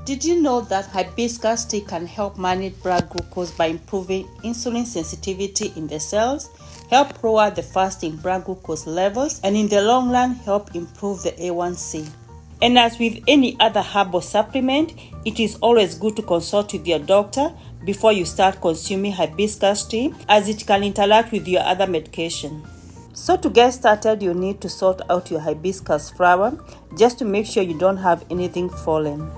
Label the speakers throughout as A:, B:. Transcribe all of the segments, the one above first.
A: Did you know that hibiscus tea can help manage blood glucose by improving insulin sensitivity in the cells, help lower the fasting blood glucose levels, and in the long run help improve the A1C? And as with any other herbal supplement, it is always good to consult with your doctor before you start consuming hibiscus tea, as it can interact with your other medication. So to get started, you need to sort out your hibiscus flower just to make sure you don't have anything fallen.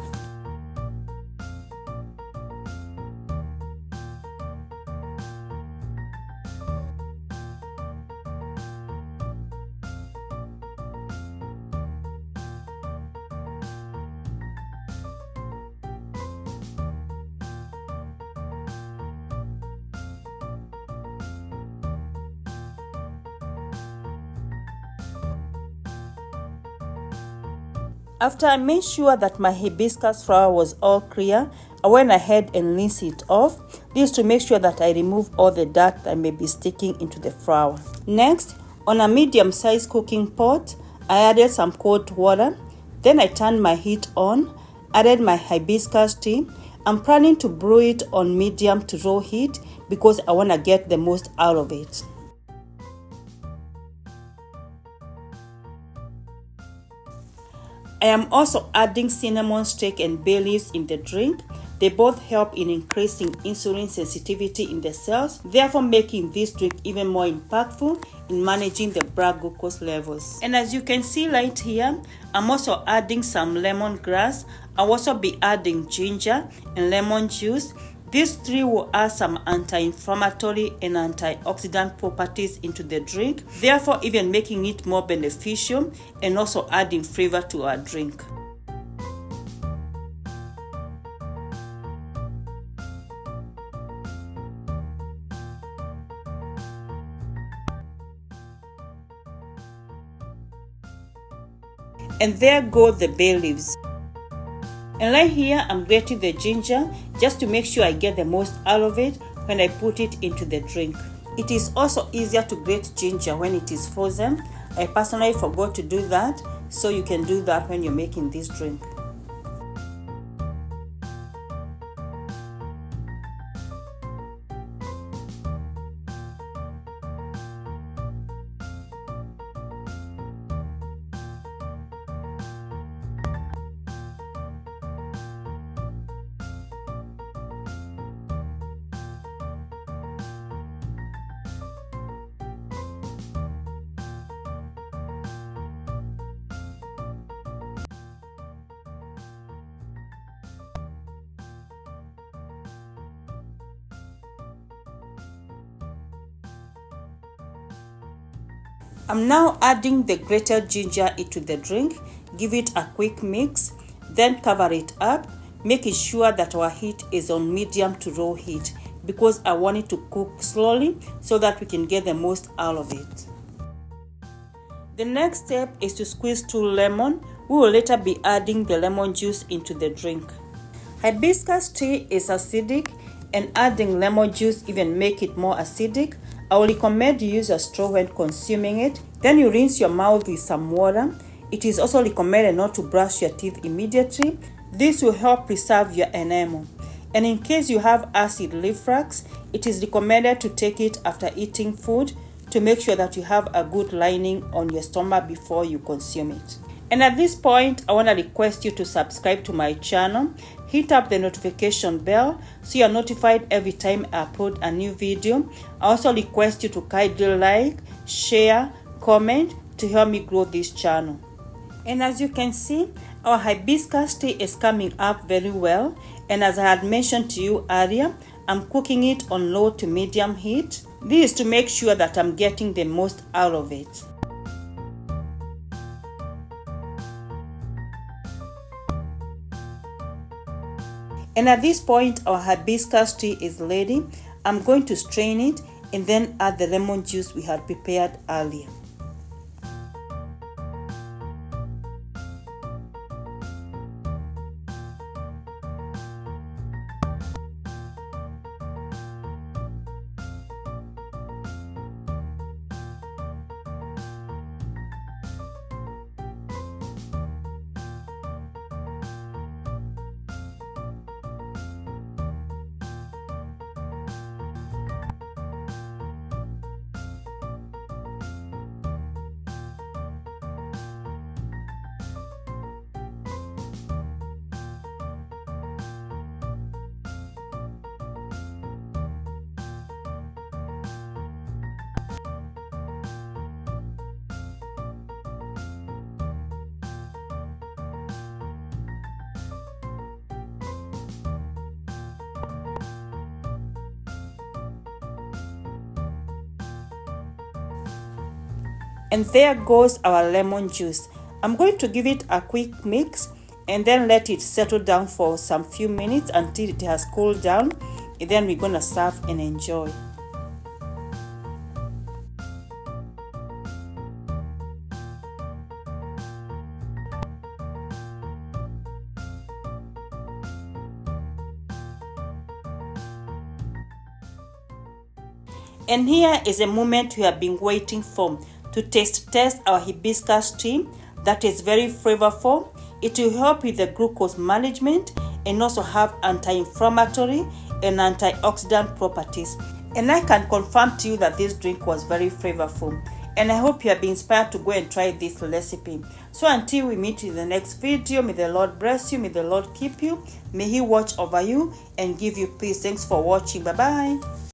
A: After I made sure that my hibiscus flower was all clear, I went ahead and rinsed it off. This to make sure that I remove all the dirt that may be sticking into the flower. Next, on a medium-sized cooking pot, I added some cold water. Then I turned my heat on, added my hibiscus tea. I'm planning to brew it on medium to low heat because I want to get the most out of it. I am also adding cinnamon stick and bay leaves in the drink. They both help in increasing insulin sensitivity in the cells, therefore making this drink even more impactful in managing the blood glucose levels. And as you can see right here, I'm also adding some lemongrass. I'll also be adding ginger and lemon juice. These three will add some anti-inflammatory and antioxidant properties into the drink, therefore even making it more beneficial and also adding flavor to our drink. And there go the bay leaves. And right here, I'm grating the ginger just to make sure I get the most out of it when I put it into the drink. It is also easier to grate ginger when it is frozen. I personally forgot to do that, so you can do that when you're making this drink. I'm now adding the grated ginger into the drink. Give it a quick mix, then cover it up, making sure that our heat is on medium to low heat because I want it to cook slowly so that we can get the most out of it. The next step is to squeeze 2 lemons. We will later be adding the lemon juice into the drink. Hibiscus tea is acidic, and adding lemon juice even make it more acidic. I will recommend you use a straw when consuming it. Then you rinse your mouth with some water. It is also recommended not to brush your teeth immediately. This will help preserve your enamel. And in case you have acid reflux, it is recommended to take it after eating food to make sure that you have a good lining on your stomach before you consume it. And at this point, I want to request you to subscribe to my channel. Hit up the notification bell so you are notified every time I upload a new video. I also request you to kindly like, share, comment to help me grow this channel. And as you can see, our hibiscus tea is coming up very well. And as I had mentioned to you earlier, I'm cooking it on low to medium heat. This is to make sure that I'm getting the most out of it. And at this point, our hibiscus tea is ready. I'm going to strain it and then add the lemon juice we had prepared earlier. And there goes our lemon juice. I'm going to give it a quick mix and then let it settle down for some few minutes until it has cooled down, and then we're gonna serve and enjoy. And here is a moment we have been waiting for, to taste test our hibiscus tea that is very flavorful. It will help with the glucose management and also have anti-inflammatory and antioxidant properties. And I can confirm to you that this drink was very flavorful. And I hope you have been inspired to go and try this recipe. So until we meet in the next video, may the Lord bless you, may the Lord keep you, may He watch over you and give you peace. Thanks for watching. Bye bye.